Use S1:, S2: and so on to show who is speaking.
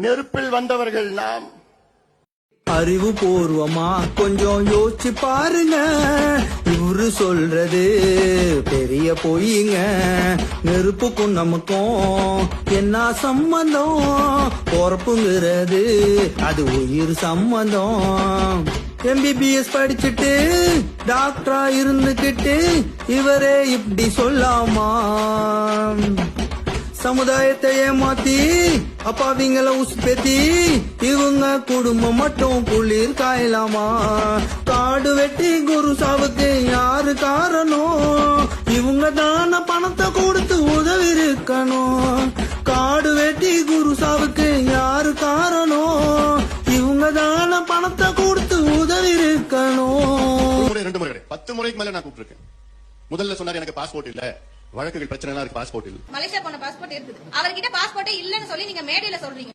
S1: நெருப்பில் வந்தவர்கள் நாம்.
S2: அறிவு பூர்வமா கொஞ்சம் யோசிச்சு பாருங்க, இவரு சொல்றது பெரிய பொய்யுங்க. நெருப்புக்கும் நமக்கும் என்ன சம்பந்தம்? பொறப்புங்கிறது அது உயிர் சம்பந்தம். MBBS படிச்சுட்டு டாக்டரா இருந்துகிட்டு இவரே இப்படி சொல்லாமா? சமுதாயத்தை ஏமாத்தி அப்பாவிங்கள உசுப்பேத்தி இவங்க குடும்பம் மட்டும் குளிர் காயலாமா? காடு வெட்டி குரு சாவுக்கு யாரு காரணம்? இவங்க தான பணத்தை கொடுத்து உதவி இருக்கணும். காடு வெட்டி குரு சாவுக்கு யாரு காரணம்? இவங்க தான பணத்தை கொடுத்து உதவி இருக்கணும்.
S1: 2 முறை 10 முறைக்கு மேல நான் கூப்பிட்டிருக்கேன். முதல்ல சொன்னாரு எனக்கு பாஸ்போர்ட் இல்ல, வழக்குகள் பிரச்சனை எல்லாம் இருக்கு, பாஸ்போர்ட் இல்ல.
S3: மலேசியா போன பாஸ்போர்ட் இருக்குது, அவர்கிட்ட பாஸ்போர்ட்டே இல்லன்னு சொல்லி நீங்க மேடையில சொல்றீங்க.